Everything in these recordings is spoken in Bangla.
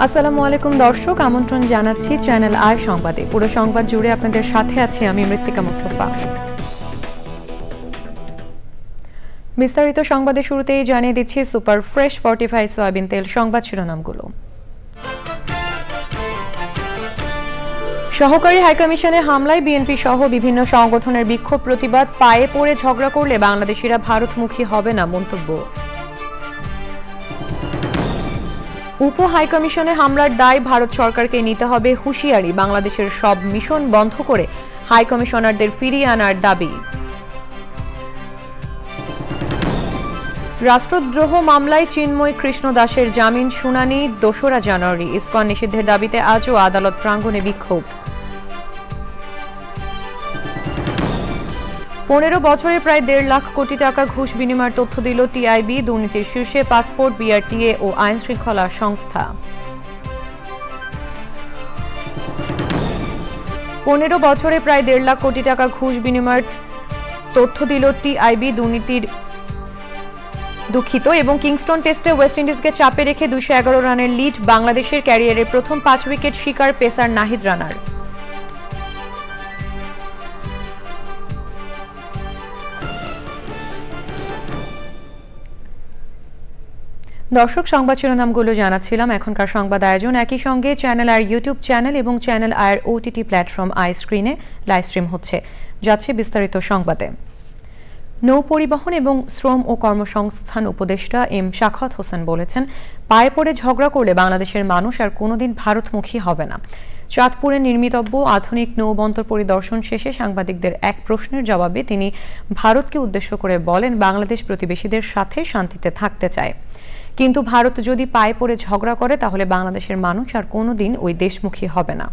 আসসালামু আলাইকুম দর্শক, আমন্ত্রণ জানাচ্ছি চ্যানেল আই সংবাদে। পুরো সংবাদ জুড়ে আপনাদের সাথে আছি আমি মৃত্তিকা মোস্তফা। বিস্তারিত সংবাদের শুরুতেই জানিয়ে দিচ্ছি সুপার ফ্রেশ ফর্টিফাইড সয়াবিন তেল সংবাদ শিরোনামগুলো। সহকারী হাইকমিশনে হামলায় বিএনপি সহ বিভিন্ন সংগঠনের বিক্ষোভ প্রতিবাদ। পায়ে পড়ে ঝগড়া করলে বাংলাদেশিরা ভারতমুখী হবে না মন্তব্য। উপ হাইকমিশনে হামলার দায় ভারত সরকারকে নিতে হবে হুঁশিয়ারি। বাংলাদেশের সব মিশন বন্ধ করে হাইকমিশনারদের ফিরিয়ে আনার দাবি। রাষ্ট্রদ্রোহ মামলায় চিন্ময় কৃষ্ণ দাসের জামিন শুনানি ২রা জানুয়ারি। ইসকন নিষিদ্ধের দাবিতে আজও আদালত প্রাঙ্গণে বিক্ষোভ। ১৫ বছরে প্রায় ১.৫ লাখ কোটি টাকা ঘুষ বিনিময়ের তথ্য দিল টিআইবি। দুর্নীতির শীর্ষে পাসপোর্ট, বিআরটিএ ও আইন শৃঙ্খলা সংস্থা। ১৫ বছরে প্রায় ১.৫ লাখ কোটি টাকা ঘুষ বিনিময়ের তথ্য দিল টিআইবি। দুর্নীতির দুঃখিত এবং কিংস্টন টেস্টে ওয়েস্ট ইন্ডিজকে চাপে রেখে ২১১ রানের লিড। বাংলাদেশের ক্যারিয়ারের প্রথম ৫ উইকেট শিকার পেসার নাহিদ রানার। দর্শক, সংবাদ শিরোনামগুলো জানাচ্ছিলাম। এখনকার সংবাদ আয়োজন একই সঙ্গে চ্যানেল আর ইউটিউব চ্যানেল এবং চ্যানেল আর ওটিটি প্ল্যাটফর্ম আই স্ক্রিনে লাইভ স্ট্রিম হচ্ছে। যাচ্ছে বিস্তারিত সংবাদে। নৌ পরিবহন এবং শ্রম ও কর্মসংস্থান উপদেষ্টা এম শাখাওয়াত হোসেন বলেছেন, পায়ে পড়ে ঝগড়া করলে বাংলাদেশের মানুষ আর কোনোদিন ভারতমুখী হবে না। চাঁদপুরে নির্মিতব্য আধুনিক নৌবন্দর পরিদর্শন শেষে সাংবাদিকদের এক প্রশ্নের জবাবে তিনি ভারতকে উদ্দেশ্য করে বলেন, বাংলাদেশ প্রতিবেশীদের সাথে শান্তিতে থাকতে চায়, কিন্তু ভারত যদি পায়ে পড়ে ঝগড়া করে তাহলে বাংলাদেশের মানুষ আর কোনোদিন ওই দেশমুখী হবে না।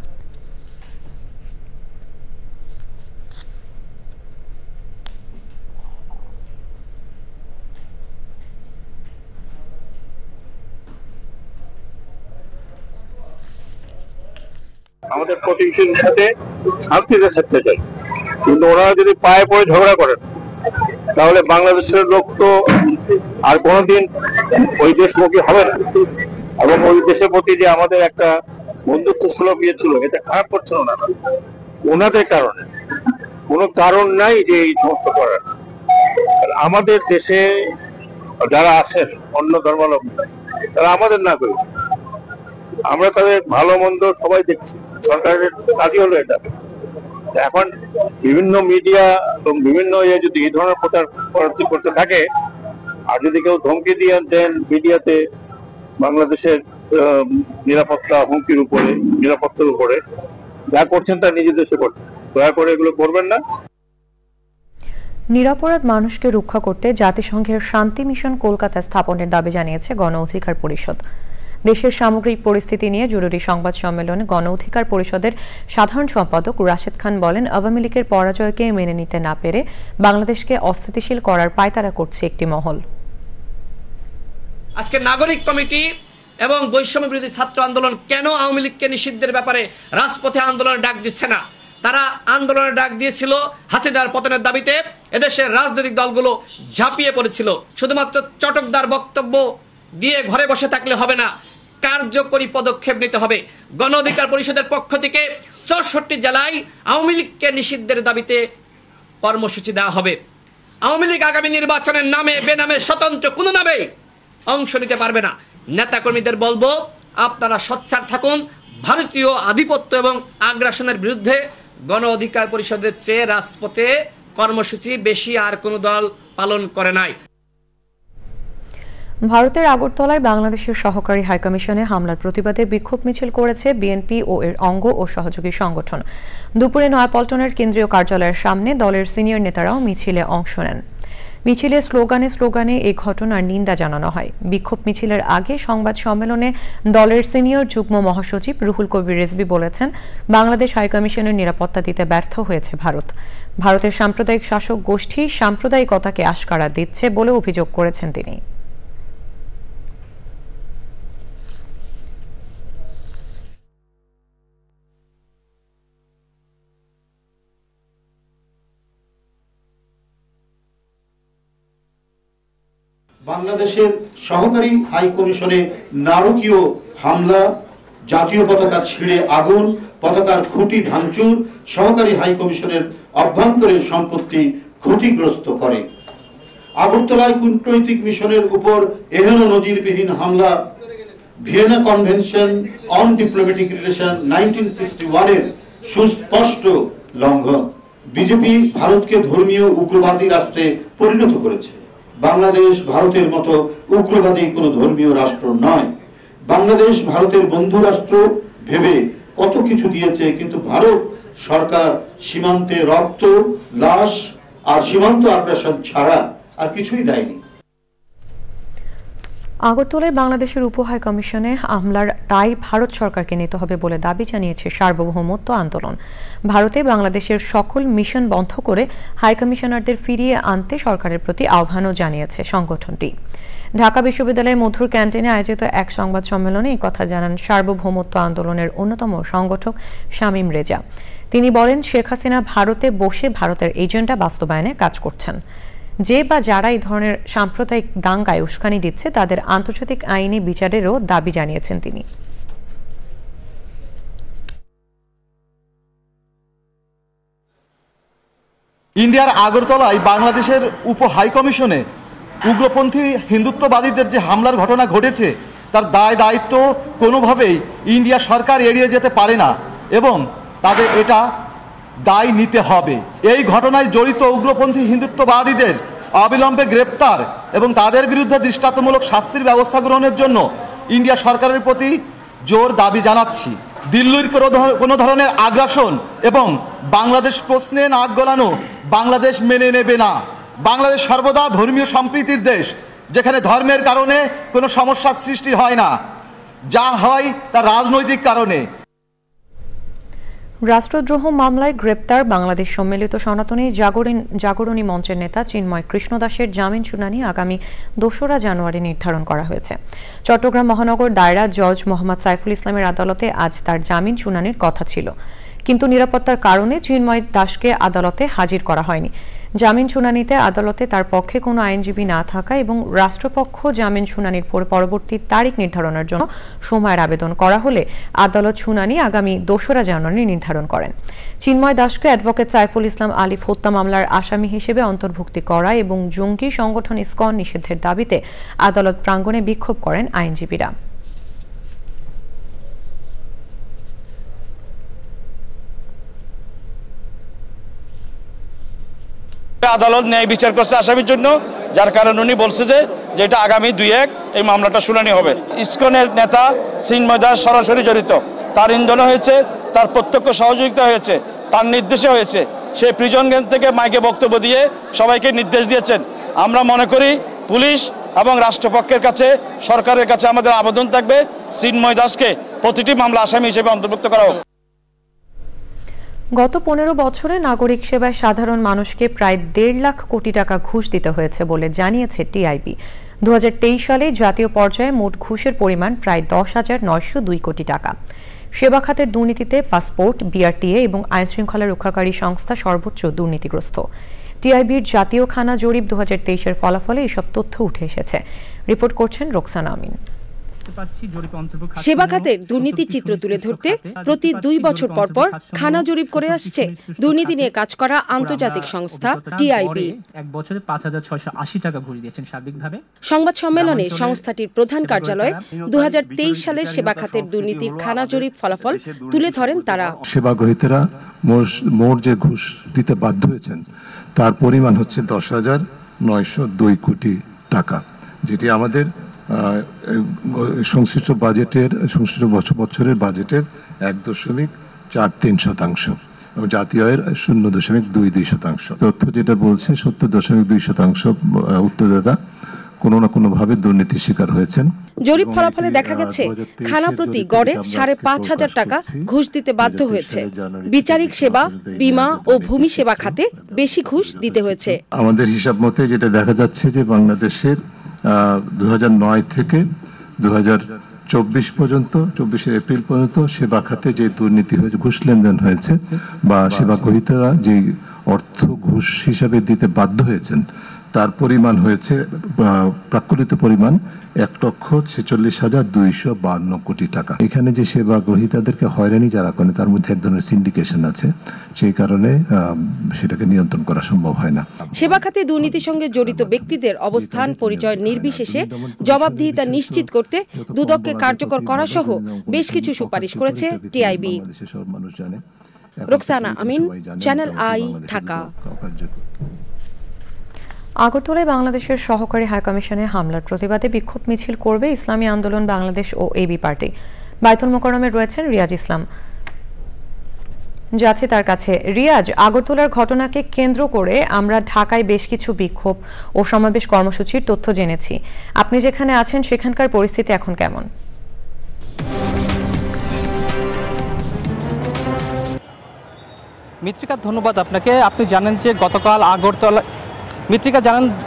আমাদের প্রতিবেশীদের সাথে শান্তিতে থাকতে চাই, কিন্তু ওরা যদি পায়ে পড়ে ঝগড়া করেন তাহলে বাংলাদেশের লোক তো আর কোনোদিন ওই দেশমুখী হবে না। এবং ওই দেশের প্রতি যে আমাদের একটা বন্ধুত্ব সুলভ ইয়ে ছিল, এটা খারাপ করছিল না ওনাদের কারণে। কোনো কারণ নাই যে এই সমস্ত করার। আমাদের দেশে যারা আছেন অন্য ধর্মাবলম্বী, তারা আমাদের না করি, আমরা তাদের ভালো মন্দ সবাই দেখছি। সরকারের কাজই হলো এটা। এখন বিভিন্ন মিডিয়া এবং বিভিন্ন যদি এই ধরনের প্রচার করতে থাকে, আর যদি কেউ ধমকি দিয়ে দেন মিডিয়াতে বাংলাদেশের নিরাপত্তা হুমকির উপরে, নিরাপত্তার উপরে, যা করছেন তা নিজের দেশে করছেন। দয়া করে এগুলো করবেন না। নিরপরাধ মানুষকে রক্ষা করতে জাতিসংঘের শান্তি মিশন কলকাতা স্থাপনের দাবি জানিয়েছে গণ অধিকার পরিষদ। দেশের সামগ্রিক পরিস্থিতি নিয়ে জরুরি সংবাদ সম্মেলনে গণ অধিকার পরিষদের সাধারণ সম্পাদক রাশেদ খান বলেন, আওয়ামী লীগের পরাজয়কে মেনে নিতে না পেরে বাংলাদেশকে অস্থিতিশীল করার পায়তারা করছে একটি মহল। আজকে নাগরিক কমিটি এবং বৈষম্য বিরোধী ছাত্র আন্দোলন কেন আওয়ামী লীগকে নিষিদ্ধের ব্যাপারে রাজপথে আন্দোলনের ডাক দিচ্ছে না? তারা আন্দোলনের ডাক দিয়েছিল হাসিনার পতনের দাবিতে। এদেশের রাজনৈতিক দলগুলো ঝাঁপিয়ে পড়েছিল। শুধুমাত্র চটকদার বক্তব্য দিয়ে ঘরে বসে থাকলে হবে না, কার্যকরী পদক্ষেপ নিতে হবে। গণ অধিকার পরিষদের পক্ষ থেকে ৬৪ জেলায় আওয়ামী লীগকে নিষিদ্ধের দাবিতে কর্মসূচি দেওয়া হবে। আওয়ামী লীগ আগামী নির্বাচনের নামে বেনামে স্বতন্ত্র কোনো নামে অংশ নিতে পারবে না। নেতাকর্মীদের বলবো, আপনারা সোচ্চার থাকুন। ভারতীয় আধিপত্য এবং আগ্রাসনের বিরুদ্ধে গণ অধিকার পরিষদের চেয়ে রাজপথে কর্মসূচি বেশি আর কোনো দল পালন করে নাই। ভারতের আগরতলায় বাংলাদেশের সহকারী হাইকমিশনে হামলার প্রতিবাদে বিক্ষোভ মিছিল করেছে বিএনপি ও এর অঙ্গ ও সহযোগী সংগঠন। দুপুরে নয়াপল্টনের কেন্দ্রীয় কার্যালয়ের সামনে দলের সিনিয়র নেতারাও মিছিলে অংশ নেন। মিছিলে স্লোগানে এই ঘটনার নিন্দা জানানো হয়। বিক্ষোভ মিছিলের আগে সংবাদ সম্মেলনে দলের সিনিয়র যুগ্ম মহাসচিব রুহুল কবির রিজভী বলেছেন, বাংলাদেশ হাইকমিশনের নিরাপত্তা দিতে ব্যর্থ হয়েছে ভারত। ভারতের সাম্প্রদায়িক শাসক গোষ্ঠী সাম্প্রদায়িকতাকে আশকারা দিচ্ছে বলে অভিযোগ করেছেন তিনি। বাংলাদেশের সহকারী হাই কমিশনে নারকীয় হামলা জাতীয় পতাকা ছিঁড়ে আগুন, পতাকার খুঁটি ভাঙচুর, সহকারী হাই কমিশনের অভ্যন্তরীণ সম্পত্তি ক্ষতিগ্রস্ত করে। আগরতলায় কূটনৈতিক মিশনের উপর এহেন নজিরবিহীন হামলা Vienna convention on diplomatic relation 1961 এর সুস্পষ্ট লঙ্ঘন। বিজেপি ভারতকে ধর্মীয় উগ্রবাদী রাষ্ট্রে পরিণত করেছে। বাংলাদেশ ভারতের মতো উগ্রবাদী কোনো ধর্মীয় রাষ্ট্র নয়। বাংলাদেশ ভারতের বন্ধু রাষ্ট্র ভেবে কত কিছু দিয়েছে, কিন্তু ভারত সরকার সীমান্তে রক্ত, লাশ আর সীমান্ত আগ্রাসন ছাড়া আর কিছুই দেয়নি। আগরতলায় বাংলাদেশের উপ হাই কমিশনে হামলার দায় ভারত সরকারকে নিতে হবে বলে দাবি জানিয়েছে সার্বভৌমত্ব আন্দোলন। ভারতে বাংলাদেশের সকল মিশন বন্ধ করে হাই কমিশনারদের ফিরিয়ে আনতে সরকারের প্রতি আহ্বানও জানিয়েছে সংগঠনটি। ঢাকা বিশ্ববিদ্যালয়ের মধুর ক্যান্টিনে আয়োজিত এক সংবাদ সম্মেলনে এই কথা জানান সার্বভৌমত্ব আন্দোলনের অন্যতম সংগঠক শামীম রেজা। তিনি বলেন, শেখ হাসিনা ভারতে বসে ভারতের এজেন্ডা বাস্তবায়নে কাজ করছেন। যে বা যারা এই ধরনের সাম্প্রদায়িক দাঙ্গায় উস্কানি দিচ্ছে তাদের আন্তর্জাতিক আইনি বিচারেরও দাবি জানিয়েছেন তিনি। ইন্ডিয়ার আগরতলায় বাংলাদেশের উপ হাই কমিশনে উগ্রপন্থী হিন্দুত্ববাদীদের যে হামলার ঘটনা ঘটেছে তার দায় দায়িত্ব কোনোভাবেই ইন্ডিয়া সরকার এড়িয়ে যেতে পারে না এবং তাদের এটা দায় নিতে হবে। এই ঘটনায় জড়িত উগ্রপন্থী হিন্দুত্ববাদীদের অবিলম্বে গ্রেপ্তার এবং তাদের বিরুদ্ধে দৃষ্টান্তমূলক শাস্তির ব্যবস্থা গ্রহণের জন্য ইন্ডিয়া সরকারের প্রতি জোর দাবি জানাচ্ছি। দিল্লির কোনো ধরনের আগ্রাসন এবং বাংলাদেশ প্রশ্নে নাক গলানো বাংলাদেশ মেনে নেবে না। বাংলাদেশ সর্বদা ধর্মীয় সম্প্রীতির দেশ, যেখানে ধর্মের কারণে কোনো সমস্যার সৃষ্টি হয় না, যা হয় তা রাজনৈতিক কারণে। রাষ্ট্রদ্রোহ মামলায় গ্রেপ্তার বাংলাদেশ সম্মিলিত সনাতনী জাগরণী মঞ্চের নেতা চিন্ময় কৃষ্ণ দাসের জামিন শুনানি আগামী 2রা জানুয়ারি নির্ধারণ করা হয়েছে। চট্টগ্রাম মহানগর দায়রা জজ মোহাম্মদ সাইফুল ইসলামের আদালতে আজ তার জামিন শুনানির কথা ছিল, কিন্তু নিরাপত্তার কারণে চিন্ময় দাসকে আদালতে হাজির করা হয়নি। জামিন শুনানিতে আদালতে তার পক্ষে কোনো আইনজীবী না থাকা এবং রাষ্ট্রপক্ষ জামিন শুনানির পরবর্তী তারিখ নির্ধারণের জন্য সময়ের আবেদন করা হলে আদালত শুনানি আগামী 2রা জানুয়ারি নির্ধারণ করেন। চিন্ময় দাসকে অ্যাডভোকেট সাইফুল ইসলাম আলিফ হত্যা মামলার আসামি হিসেবে অন্তর্ভুক্তি করা এবং জঙ্গি সংগঠন ইসকন নিষিদ্ধের দাবিতে আদালত প্রাঙ্গণে বিক্ষোভ করেন আইনজীবীরা। আদালত ন্যায় বিচার করছে আসামির জন্য, যার কারণে উনি বলছে যে এটা আগামী 2-1 এই মামলাটা শুনানি হবে। ইসকনের নেতা চিন্ময় দাস সরাসরি জড়িত, তার ইন্ধন হয়েছে, তার প্রত্যক্ষ সহযোগিতা হয়েছে, তার নির্দেশে হয়েছে। সে প্রিজন গ্যাং থেকে মাইকে বক্তব্য দিয়ে সবাইকে নির্দেশ দিয়েছেন। আমরা মনে করি পুলিশ এবং রাষ্ট্রপক্ষের কাছে, সরকারের কাছে আমাদের আবেদন থাকবে চিন্ময় দাসকে প্রতিটি মামলা আসামি হিসেবে অন্তর্ভুক্ত করা হোক। গত 15 বছরে নাগরিক সেবায় সাধারণ মানুষকে প্রায় 1.5 লাখ কোটি টাকা ঘুষ দিতে হয়েছে বলে জানিয়েছে টিআইবি। 2023 সালে জাতীয় পর্যায়ে মোট ঘুষের পরিমাণ প্রায় 10,902 কোটি টাকা। সেবা খাতের দুর্নীতিতে পাসপোর্ট, বিআরটিএ এবং আইনশৃঙ্খলা রক্ষাকারী সংস্থা সর্বোচ্চ দুর্নীতিগ্রস্ত। টিআইবির জাতীয় খানা জরিপ 2023-এর ফলাফলে এসব তথ্য উঠে এসেছে। রিপোর্ট করছেন রোকসানা আমিন। সেবা খাতের দুর্নীতির চিত্র তুলে ধরতে প্রতি 2 বছর পর পর খানা জরিপ করে আসছে দুর্নীতি নিয়ে কাজ করা আন্তর্জাতিক সংস্থা টিআইবি। এক বছরে 5,680 টাকা ঘুষ দিয়েছেন সার্বিকভাবে। সংবাদ সম্মেলনে সংস্থাটির প্রধান কার্যালয়ে 2023 সালের সেবা খাতের দুর্নীতির খানা জরিপ ফলাফল তুলে ধরেন তারা। সেবা গ্রহীতারা মোট যে ঘুষ দিতে বাধ্য হয়েছেন তার পরিমাণ হচ্ছে 10,902 কোটি টাকা, যেটি আমাদের সংশ্লিষ্ট বছরের বাজেটের 1.43% এবং জাতীয় আয়ের 0.22%। তথ্য যেটা বলছে 70.2% উত্তরদাতা কোনো না কোনো ভাবে দুর্নীতির শিকার হয়েছেন। জরিপ ফলাফলে দেখা গেছে খানা প্রতি গড়ে 5,500 টাকা ঘুষ দিতে বাধ্য হয়েছে। বিচারিক সেবা, বীমা ও ভূমি সেবা খাতে বেশি ঘুষ দিতে হয়েছে। আমাদের হিসাব মতে যেটা দেখা যাচ্ছে যে বাংলাদেশের 2009 থেকে 2024 পর্যন্ত 24 এপ্রিল পর্যন্ত সেবা খাতে যে দুর্নীতি হয়েছে, ঘুষ লেনদেন হয়েছে বা সেবা গ্রহীতারা যে অর্থ ঘুষ হিসাবে দিতে বাধ্য হয়েছেন তার পরিমাণ হয়েছে প্রাক্কলিত পরিমাণ 1,46,252 কোটি টাকা। এখানে যে সেবা গ্রহীতাদেরকে হয়রানি যারা করে তার মধ্যে এক ধরনের সিন্ডিকেশন আছে, সেই কারণে সেটাকে নিয়ন্ত্রণ করা সম্ভব হয় না। সেবা খাতে দুর্নীতির সঙ্গে জড়িত ব্যক্তিদের অবস্থান পরিচয় নির্বিশেষে জবাবদিহিতা নিশ্চিত করতে দুদককে কার্যকর করা সহ বেশ কিছু সুপারিশ করেছে TIB. Roksana Amin, channel I, Dhaka. আগরতলায় বাংলাদেশের সহকারী হাইকমিশনে হামলার প্রতিবাদে বিক্ষোভ মিছিল করবে ইসলামী আন্দোলন বাংলাদেশ ও এবি পার্টি। বায়তুল মোকাররমে রয়েছেন রিয়াজ ইসলাম, যাচ্ছে তার কাছে। রিয়াজ, আগরতলার ঘটনাকে কেন্দ্র করে আমরা ঢাকায় বেশ কিছু বিক্ষোভ ও সমাবেশ কর্মসূচির তথ্য জেনেছি। আপনি যেখানে আছেন সেখানকার পরিস্থিতি এখন কেমন? মিত্রিকা, ধন্যবাদ আপনাকে। আপনি জানেন যে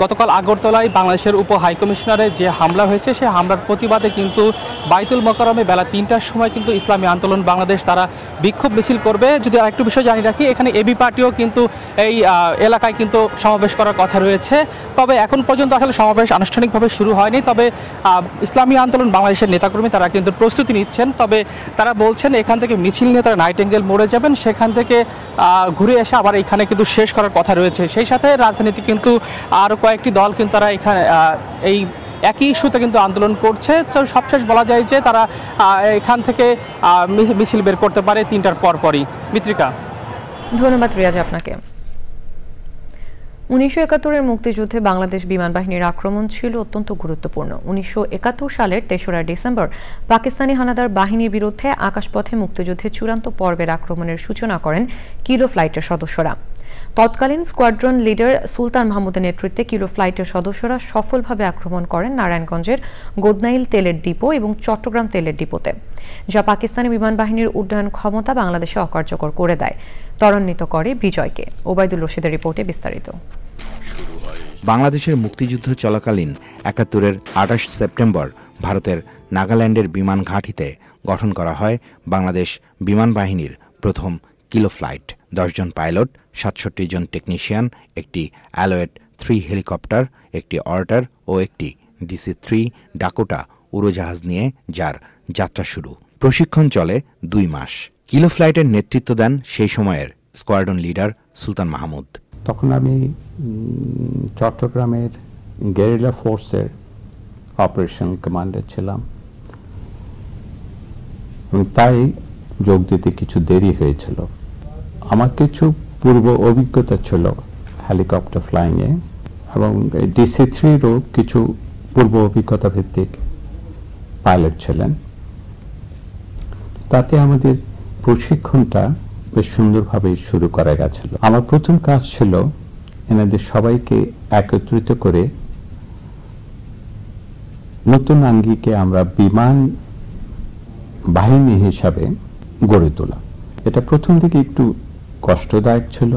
গতকাল আগরতলায় বাংলাদেশের উপ হাইকমিশনারে যে হামলা হয়েছে, সেই হামলার প্রতিবাদে কিন্তু বায়তুল মোকাররমে বেলা ৩টার সময় কিন্তু ইসলামী আন্দোলন বাংলাদেশ তারা বিক্ষোভ মিছিল করবে। যদি আরেকটু বিষয় জানিয়ে রাখি, এখানে এবি পার্টিও কিন্তু এই এলাকায় কিন্তু সমাবেশ করার কথা রয়েছে। তবে এখন পর্যন্ত আসলে সমাবেশ আনুষ্ঠানিকভাবে শুরু হয়নি। তবে ইসলামী আন্দোলন বাংলাদেশের নেতাকর্মী তারা কিন্তু প্রস্তুতি নিচ্ছেন। তবে তারা বলছেন এখান থেকে মিছিল নিয়ে তারা নাইটেঙ্গেল মোড়ে যাবেন, সেখান থেকে ঘুরে এসে আবার এখানে কিন্তু শেষ করার কথা রয়েছে। সেই সাথে রাজনীতি কিন্তু আরো কয়েকটি দল কিন্তু তারা এখানে এই একই ইস্যুতে কিন্তু আন্দোলন করছে। তো সবশেষ বলা যায় যে তারা এখান থেকে মিছিল বের করতে পারে ৩টার পরপরই। মিত্রিকা, ধন্যবাদ রিয়াজ আপনাকে। 1971-এর মুক্তিযুদ্ধে বাংলাদেশ বিমান বাহিনীর আক্রমণ ছিল অত্যন্ত গুরুত্বপূর্ণ। 1971 সালের 3রা ডিসেম্বর পাকিস্তানি হানাদার বাহিনীর বিরুদ্ধে আকাশপথে মুক্তিযুদ্ধের চূড়ান্ত পর্বের আক্রমণের সূচনা করেন কিলো ফ্লাইটের সদস্যরা। তৎকালীন স্কোয়াড্রন লিডার সুলতান মাহমুদের নেতৃত্বে কিলো ফ্লাইটের সদস্যরা সফলভাবে আক্রমণ করেন নারায়ণগঞ্জের গোদনাইল তেলের ডিপো এবং চট্টগ্রাম তেলের ডিপোতে, যা পাকিস্তানি বিমান বাহিনীর উড্ডয়ন ক্ষমতা বাংলাদেশে অকার্যকর করে দেয়, ত্বরান্বিত করে বিজয়কে। ওবায়দুল রশিদের রিপোর্টে বিস্তারিত। বাংলাদেশের মুক্তিযুদ্ধ চলাকালীন ৭১-এর ২৮ সেপ্টেম্বর ভারতের নাগাল্যান্ডের বিমান ঘাঁটিতে গঠন করা হয় বাংলাদেশ বিমান বাহিনীর প্রথম কিলো ফ্লাইট। ১০ জন পাইলট, ৬৭ জন টেকনিশিয়ান, একটি অ্যালোয়েট 3 হেলিকপ্টার, একটি অর্টার ও একটি DC-3 ডাকোটা উড়োজাহাজ নিয়ে যার যাত্রা শুরু। প্রশিক্ষণ চলে ২ মাস। কিলো ফ্লাইটের নেতৃত্ব দেন সেই সময়ের স্কোয়াড্রন লিডার সুলতান মাহমুদ। তখন আমি চট্টগ্রামের গেরিলা ফোর্সের অপারেশনাল কমান্ডার ছিলাম এবং তাই যোগ দিতে কিছু দেরি হয়েছিল। আমার কিছু পূর্ব অভিজ্ঞতা ছিল হেলিকপ্টার ফ্লাইংয়ে এবং DC-3-রও কিছু পূর্ব অভিজ্ঞতা ভিত্তিক পাইলট ছিলেন। তাতে আমাদের প্রশিক্ষণটা বেশ সুন্দরভাবে শুরু করা গেছিল। আমার প্রথম কাজ ছিল এনাদের সবাইকে একত্রিত করে নতুন আঙ্গিকে আমরা বিমান বাহিনী হিসাবে গড়ে তোলা। এটা প্রথম দিকে একটু কষ্টদায়ক ছিল,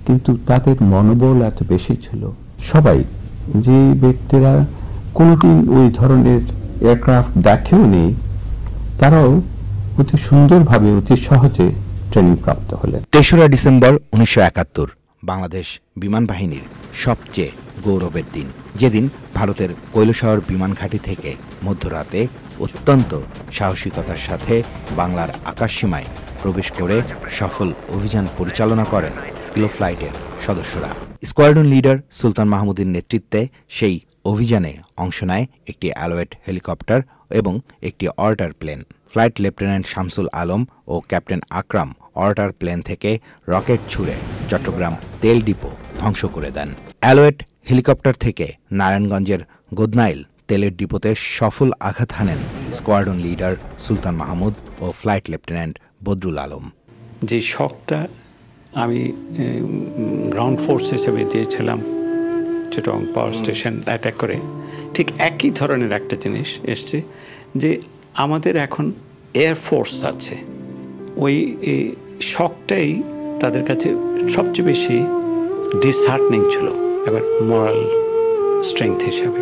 কিন্তু তাদের মনোবল এত বেশি ছিল। সবাই, যে ব্যক্তিরা কোনোদিন ওই ধরনের এয়ারক্রাফট দেখেও নেই, তারাও অতি সুন্দরভাবে অতি সহজে ট্রেনিং প্রাপ্ত হলেন। ৩রা ডিসেম্বর ১৯৭১ বাংলাদেশ বিমান বাহিনীর সবচেয়ে গৌরবের দিন, যেদিন ভারতের কৈলাসহর বিমান ঘাঁটি থেকে মধ্যরাতে অত্যন্ত সাহসিকতার সাথে বাংলার আকাশসীমায় প্রবেশ করে সফল অভিযান পরিচালনা করেন কিলো ফ্লাইটের সদস্যরা। স্কোয়াড্রন লিডার সুলতান মাহমুদের নেতৃত্বে সেই অভিযানে অংশ নেয় একটি অ্যালোয়েট হেলিকপ্টার এবং একটি Otter plane. Flight lieutenant Shamsul Alam ও ক্যাপ্টেন আকরাম অর্টার প্লেন থেকে রকেট ছুড়ে চট্টগ্রাম তেল ডিপো ধ্বংস করে দেন। অ্যালোয়েট হেলিকপ্টার থেকে নারায়ণগঞ্জের গোদনাইল তেলের ডিপোতে সফল আঘাত হানেন স্কোয়াড্রন লিডার সুলতান মাহমুদ ও ফ্লাইট লেফটেন্যান্ট বদরুল আলম। যে শকটা আমি গ্রাউন্ড ফোর্স হিসেবে দিয়েছিলাম চিটাগং পাওয়ার স্টেশন অ্যাটাক করে, ঠিক একই ধরনের একটা জিনিস এসছে যে আমাদের এখন এয়ারফোর্স আছে। ওই শকটাই তাদের কাছে সবচেয়ে বেশি ডিসহার্টনিং ছিল, এবার মোরাল স্ট্রেংথ হিসাবে,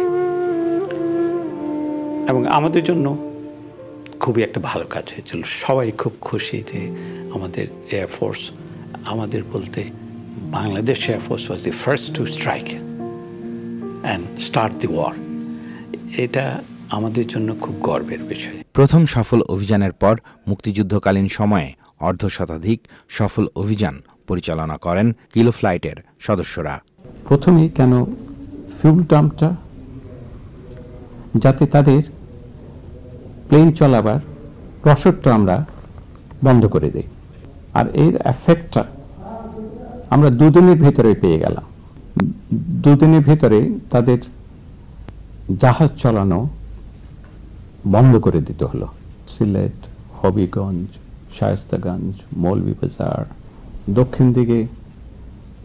এবং আমাদের জন্য খুবই একটা ভালো কাজ হয়েছিল। সবাই খুব খুশি যে আমাদের এয়ারফোর্স, আমাদের বলতে Bangladesh Air Force was the first to strike and start the war. এটা আমাদের জন্য খুব গর্বের বিষয়। প্রথম সফল অভিযানের পর মুক্তিযুদ্ধকালীন সময়ে অর্ধশতাধিক সফল অভিযান পরিচালনা করেন কিলো ফ্লাইটের সদস্যরা। প্রথমে কেন ফিউল ডাম্পটা, যাতে তাদের প্লেন চলাবার প্রসরটা আমরা বন্ধ করে দিই, আর এর এফেক্টটা আমরা দুদিনের ভেতরে পেয়ে গেলাম। দুদিনের ভেতরে তাদের জাহাজ চালানো বন্ধ করে দিতে হলো। সিলেট, হবিগঞ্জ, শায়েস্তাগঞ্জ, মৌলভীবাজার, দক্ষিণ দিকে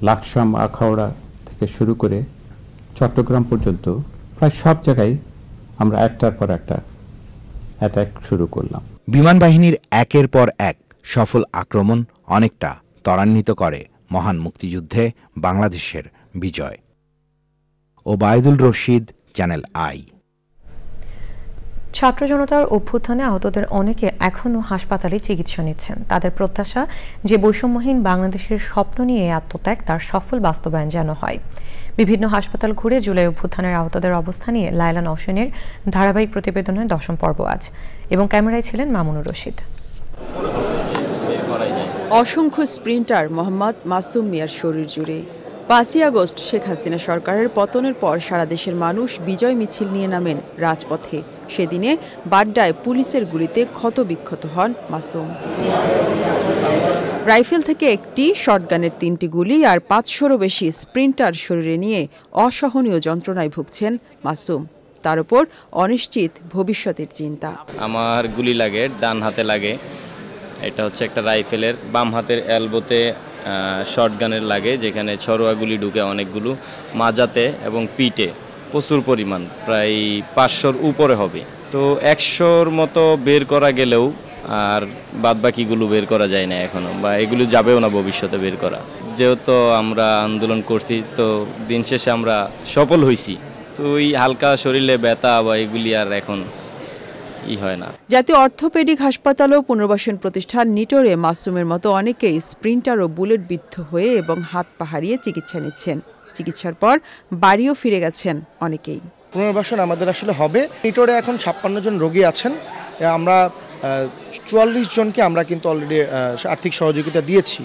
লাকসাম, আখাউড়া থেকে শুরু করে চট্টগ্রাম পর্যন্ত প্রায় সব জায়গায় আমরা একটার পর একটা অ্যাটাক শুরু করলাম। বিমান বাহিনীর একের পর এক সফল আক্রমণ অনেকটা ত্বরান্বিত করে মহান মুক্তিযুদ্ধে বাংলাদেশের বিজয়। Obaidul Rashid, Channel I. ছাত্র জনতার অভ্যুত্থানে আহতদের অনেকে এখনও হাসপাতালে চিকিৎসা নিচ্ছেন। তাদের প্রত্যাশা যে বৈষম্যহীন বাংলাদেশের স্বপ্ন নিয়ে আত্মত্যাগ তার সফল বাস্তবায়ন যেন হয়। বিভিন্ন হাসপাতাল ঘুরে জুলাই অভ্যুত্থানের আহতদের অবস্থা নিয়ে লায়লা নওশিনের ধারাবাহিক প্রতিবেদনের 10ম পর্ব আজ, এবং ক্যামেরায় ছিলেন মামুনুর রশিদ। অসংখ্য স্প্রিন্টার মোহাম্মদ মাসুম মিয়ার শরীর জুড়ে 5ই আগস্ট শেখ হাসিনা সরকারের পতনের পর সারা দেশের মানুষ বিজয় মিছিল নিয়ে নামেন রাজপথে। সেদিনে বাড্ডায় পুলিশের গুলিতে ক্ষতবিক্ষত হন মাসুম। রাইফেল থেকে একটি, শটগানের 3টি গুলি আর 500-রও বেশি স্প্রিন্টার শরীরে নিয়ে অসহনীয় যন্ত্রণায় ভুগছেন মাসুম। তার উপর অনিশ্চিত ভবিষ্যতের চিন্তা। আমার গুলি লাগে, ডান হাতে লাগে, এটা হচ্ছে একটা রাইফেলের, বাম হাতের এলবোতে শটগানের লাগে, যেখানে ছড়োয়া গুলি ঢুকে অনেকগুলো, মাজাতে এবং পিঠে প্রচুর পরিমাণ, প্রায় 500-র উপরে হবে। তো 100-র মতো বের করা গেলেও আর বাদবাকিগুলো বের করা যায় না এখনো, বা এগুলো যাবেও না ভবিষ্যতে বের করা। যেহেতু আমরা আন্দোলন করছি, তো দিন শেষে আমরা সফল হয়েছি, তো ওই হালকা শরীরে ব্যথা বা এগুলি আর এখন হয় না। জাতীয় অর্থোপেডিক হাসপাতাল ও পুনর্বাসন প্রতিষ্ঠান নিটোরে মাসুমের মতো অনেকেই স্প্রিন্টার ও বুলেট বিদ্ধ হয়ে এবং হাত পা হারিয়ে চিকিৎসা নিচ্ছেন। চিকিৎসার পর বাড়িও ফিরে গেছেন অনেকেই। পুনর্বাসন আমাদের আসলে হবে। নিটোরে এখন 56 জন রোগী আছেন। আমরা 44 জনকে আমরা কিন্তু অলরেডি আর্থিক সহযোগিতা দিয়েছি।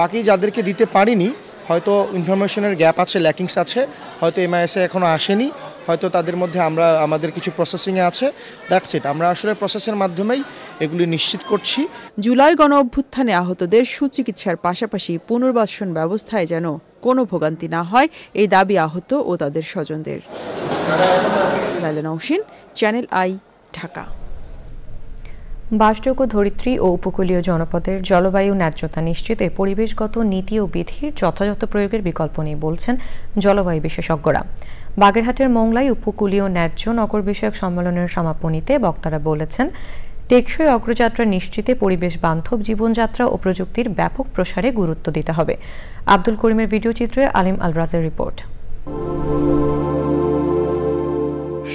বাকি যাদেরকে দিতে পারিনি, হয়তো ইনফরমেশনের গ্যাপ আছে, ল্যাকিংস আছে, হয়তো এমআইএসএ এখনও আসেনি, হয়তো তাদের মধ্যে আমাদের কিছু প্রসেসিংয়ে আছে। That's it. আমরা আসলে প্রসেসের মাধ্যমেই এগুলি নিশ্চিত করছি। জুলাই গণ অভ্যুত্থানে আহতদের সুচিকিৎসার পাশাপাশি পুনর্বাসন ব্যবস্থায় যেন কোনো ভোগান্তি না হয়, এই দাবি আহত ও তাদের স্বজনদের। Laila Nowshin, channel I, Dhaka. বাসযোগ্য ধরিত্রী ও উপকূলীয় জনপদের জলবায়ু ন্যায্যতা নিশ্চিতে পরিবেশগত নীতি ও বিধির যথাযথ প্রয়োগের বিকল্প নেই বলছেন জলবায়ু বিশেষজ্ঞরা। বাগেরহাটের মংলায় উপকূলীয় ন্যায্য নগর বিষয়ক সম্মেলনের সমাপনীতে বক্তারা বলেছেন, টেকসই অগ্রযাত্রা নিশ্চিতে পরিবেশ বান্ধব জীবনযাত্রা ও প্রযুক্তির ব্যাপক প্রসারে গুরুত্ব দিতে হবে। আব্দুল করিমের ভিডিও চিত্রে আলিম আল রাজের রিপোর্ট।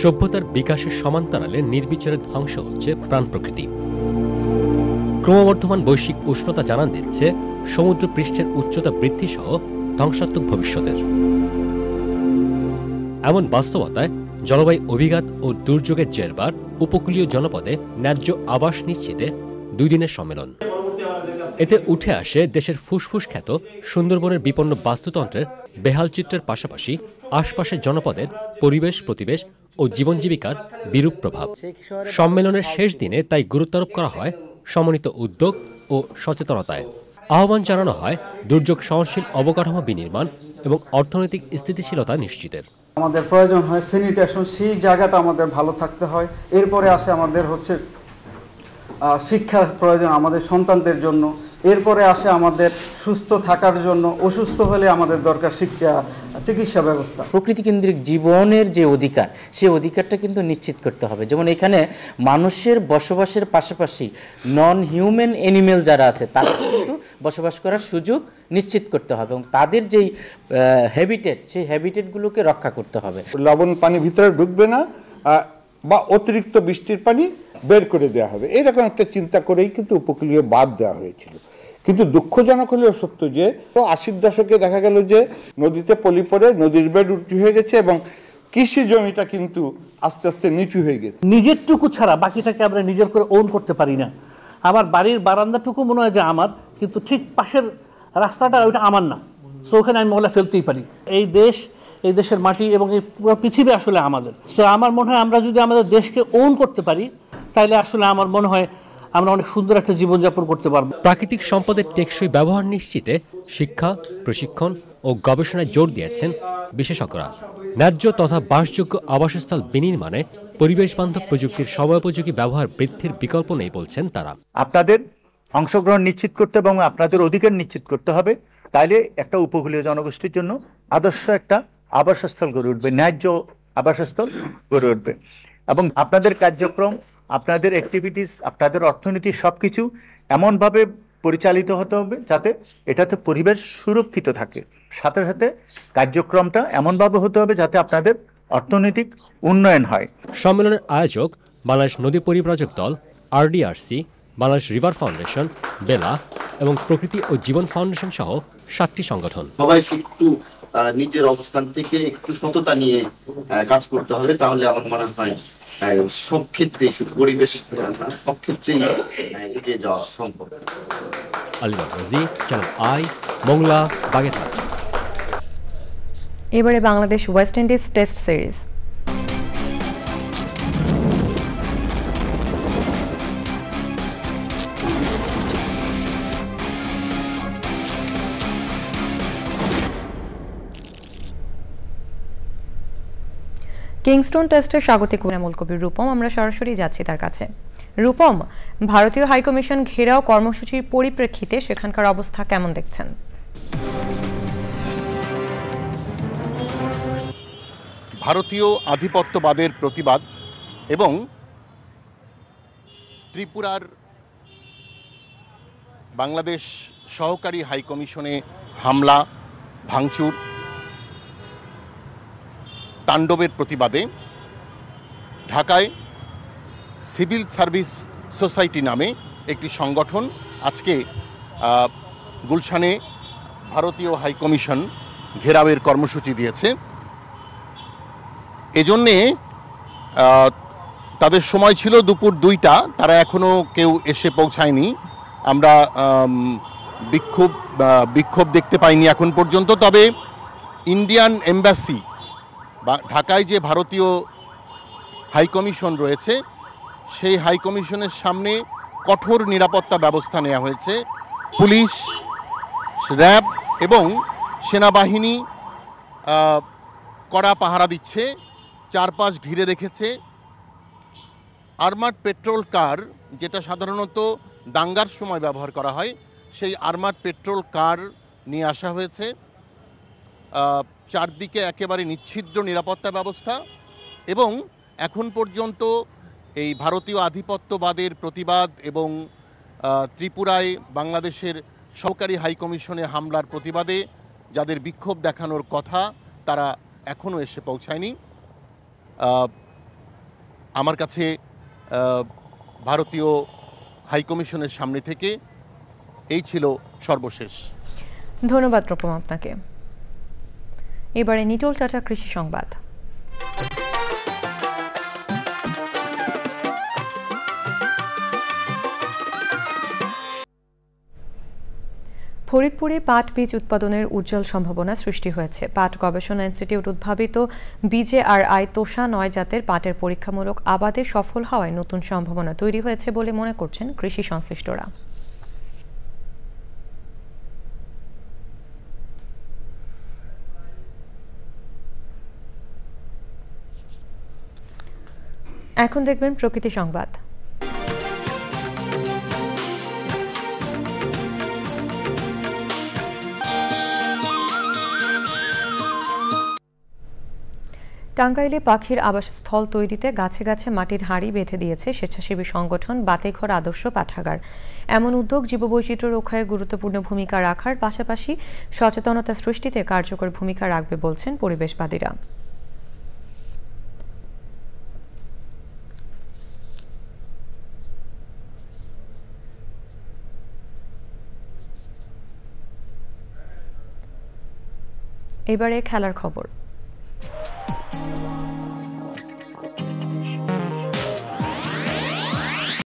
সভ্যতার বিকাশের সমান্তরালে নির্বিচারে ধ্বংস হচ্ছে প্রাণ প্রকৃতি। ক্রমবর্ধমান বৈশ্বিক উষ্ণতা জানান দিচ্ছে সমুদ্র পৃষ্ঠের উচ্চতা বৃদ্ধি সহ ধ্বংসাত্মক ভবিষ্যতের। এমন বাস্তবতায় জলবায়ু অভিঘাত ও দুর্যোগের জেরবার উপকূলীয় জনপদে ন্যায্য আবাস নিশ্চিতে 2 দিনের সম্মেলন। এতে উঠে আসে দেশের ফুসফুস খ্যাত সুন্দরবনের বিপন্ন বাস্তুতন্ত্রের বেহাল চিত্রের পাশাপাশি আশপাশের জনপদের পরিবেশ, প্রতিবেশ ও জীবন জীবিকার বিরূপ প্রভাব। সম্মেলনের শেষ দিনে তাই গুরুত্বারোপ করা হয় সমন্বিত উদ্যোগ ও সচেতনতায়। আহ্বান জানানো হয় দুর্যোগ সহনশীল অবকাঠামো বিনির্মাণ এবং অর্থনৈতিক স্থিতিশীলতা নিশ্চিতের। আমাদের প্রয়োজন হয় স্যানিটেশন, সেই জায়গাটা আমাদের ভালো থাকতে হয়। এরপরে আসে আমাদের হচ্ছে শিক্ষার প্রয়োজন আমাদের সন্তানদের জন্য। এরপরে আসে আমাদের সুস্থ থাকার জন্য, অসুস্থ হলে আমাদের দরকার চিকিৎসা ব্যবস্থা। প্রকৃতি কেন্দ্রিক জীবনের যে অধিকার, সেই অধিকারটা কিন্তু নিশ্চিত করতে হবে। যেমন এখানে মানুষের বসবাসের পাশাপাশি নন হিউম্যান অ্যানিমেল যারা আছে তারা কিন্তু বসবাস করার সুযোগ নিশ্চিত করতে হবে এবং তাদের যেই হ্যাবিটেট, সেই হ্যাবিটেটগুলোকে রক্ষা করতে হবে। লবণ পানি ভিতরে ঢুকবে না বা অতিরিক্ত বৃষ্টির পানি বের করে দেওয়া হবে, এরকম একটা চিন্তা করেই কিন্তু উপকূলীয় বাঁধ দেওয়া হয়েছিল। কিন্তু দুঃখজনক হলেও সত্য যে 80-র দশকে দেখা গেল যে নদীতে পলি পড়ে নদীর বেড উঁচু হয়ে গেছে এবং কৃষি জমিটা কিন্তু আস্তে আস্তে নিচু হয়ে গেছে। নিজেরটুকু ছাড়া বাকিটাকে আমরা নিজের করে ওন করতে পারি না। আমার বাড়ির বারান্দাটুকু মনে হয় যে আমার, কিন্তু ঠিক পাশের রাস্তাটা ওইটা আমার না, সো ওখানে আমি ময়লা ফেলতেই পারি। এই দেশ, এই দেশের মাটি এবং এই পুরো পৃথিবী আসলে আমাদের। সো আমার মনে হয় আমরা যদি আমাদের দেশকে ওন করতে পারি তাহলে আসলে আমার মনে হয় আমরা অনেক সুন্দর একটা জীবনযাপন করতে পারবো। প্রাকৃতিক সম্পদের টেকসই ব্যবহার নিশ্চিতে শিক্ষা, প্রশিক্ষণ ও গবেষণায় জোর দিয়েছেন বিশেষজ্ঞরা। ন্যায্য তথা বাসযোগ্য আবাসস্থল বিনির্মাণে পরিবেশ বান্ধব প্রযুক্তির সময়োপযোগী ব্যবহার বৃদ্ধির বিকল্প নেই বলছেন তারা। আপনাদের অংশগ্রহণ নিশ্চিত করতে এবং আপনাদের অধিকার নিশ্চিত করতে হবে, তাইলে একটা উপকূলীয় জনগোষ্ঠীর জন্য আদর্শ একটা আবাসস্থল গড়ে উঠবে, ন্যায্য আবাসস্থল গড়ে উঠবে। এবং আপনাদের কার্যক্রম, আপনাদের অ্যাক্টিভিটিস, আপনাদের অর্থনীতি সবকিছু এমনভাবে পরিচালিত হতে হবে যাতে এটাতে পরিবেশ সুরক্ষিত থাকে। সাথে সাথে কার্যক্রমটা এমনভাবে হতে হবে যাতে আপনাদের অর্থনৈতিক উন্নয়ন হয়। সম্মেলনের আয়োজক বাংলাদেশ নদী পরিব্রাজক দল, RDRC, বাংলাদেশ রিভার ফাউন্ডেশন, বেলা এবং প্রকৃতি ও জীবন ফাউন্ডেশন সহ 7টি সংগঠন। সবাই একটু নিজের অবস্থান থেকে একটু সততা নিয়ে কাজ করতে হবে, তাহলে আমার মনে হয় সব ক্ষেত্রে, শুধু পরিবেশ সব ক্ষেত্রেই এগিয়ে যাওয়া সম্ভব। আলিবর রাজি, চ্যানেল আই, মোংলা, বাগেরহাট। এবারে Bangladesh West Indies test series. Kingston টেস্টে স্বাগতিক এনামুল কবির রূপম, আমরা সরাসরি যাচ্ছি তার কাছে। রূপম, ভারতীয় হাইকমিশন ঘেরাও কর্মসূচির পরিপ্রেক্ষিতে সেখানকার অবস্থা কেমন দেখছেন? ভারতীয় আধিপত্যবাদের প্রতিবাদ এবং ত্রিপুরার বাংলাদেশ সহকারী হাইকমিশনে হামলা, ভাঙচুর, তাণ্ডবের প্রতিবাদে ঢাকায় সিভিল সার্ভিস সোসাইটি নামে একটি সংগঠন আজকে গুলশানে ভারতীয় হাইকমিশন ঘেরাওয়ের কর্মসূচি দিয়েছে। এজন্যে তাদের সময় ছিল দুপুর 2টা, তারা এখনও কেউ এসে পৌঁছায়নি। আমরা বিক্ষোভ দেখতে পাইনি এখন পর্যন্ত। তবে ইন্ডিয়ান এম্বাসি বা ঢাকায় যে ভারতীয় হাইকমিশন রয়েছে সেই হাইকমিশনের সামনে কঠোর নিরাপত্তা ব্যবস্থা নেওয়া হয়েছে। পুলিশ, র্যাব এবং সেনাবাহিনী কড়া পাহারা দিচ্ছে, চারপাশ ঘিরে রেখেছে। আর্মার্ড পেট্রোল কার, যেটা সাধারণত দাঙ্গার সময় ব্যবহার করা হয়, সেই আর্মার্ড পেট্রোল কার নিয়ে আসা হয়েছে। চারদিকে একেবারে নিচ্ছিদ্র নিরাপত্তা ব্যবস্থা এবং এখন পর্যন্ত এই ভারতীয় আধিপত্যবাদের প্রতিবাদ এবং ত্রিপুরায় বাংলাদেশের সহকারী হাইকমিশনে হামলার প্রতিবাদে যাদের বিক্ষোভ দেখানোর কথা তারা এখনও এসে পৌঁছায়নি। আমার কাছে ভারতীয় হাইকমিশনের সামনে থেকে এই ছিল সর্বশেষ। ধন্যবাদ রূপম আপনাকে। এবারে নিটোল টাটা কৃষি সংবাদ। ফরিদপুরে পাট বীজ উৎপাদনের উজ্জ্বল সম্ভাবনা সৃষ্টি হয়েছে। পাট গবেষণা ইনস্টিটিউট উদ্ভাবিত BJRI তোষা 9 জাতের পাটের পরীক্ষামূলক আবাদে সফল হওয়ায় নতুন সম্ভাবনা তৈরি হয়েছে বলে মনে করছেন কৃষি সংশ্লিষ্টরা। এখন দেখবেন প্রকৃতি সংবাদ। টাঙ্গাইলে পাখির আবাসস্থল তৈরিতে গাছে গাছে মাটির হাঁড়ি বেঁধে দিয়েছে স্বেচ্ছাসেবী সংগঠন বাতেঘর আদর্শ পাঠাগার। এমন উদ্যোগ জীববৈচিত্র্য রক্ষায় গুরুত্বপূর্ণ ভূমিকা রাখার পাশাপাশি সচেতনতা সৃষ্টিতে কার্যকর ভূমিকা রাখবে বলছেন পরিবেশবাদীরা। এবারে খেলার খবর।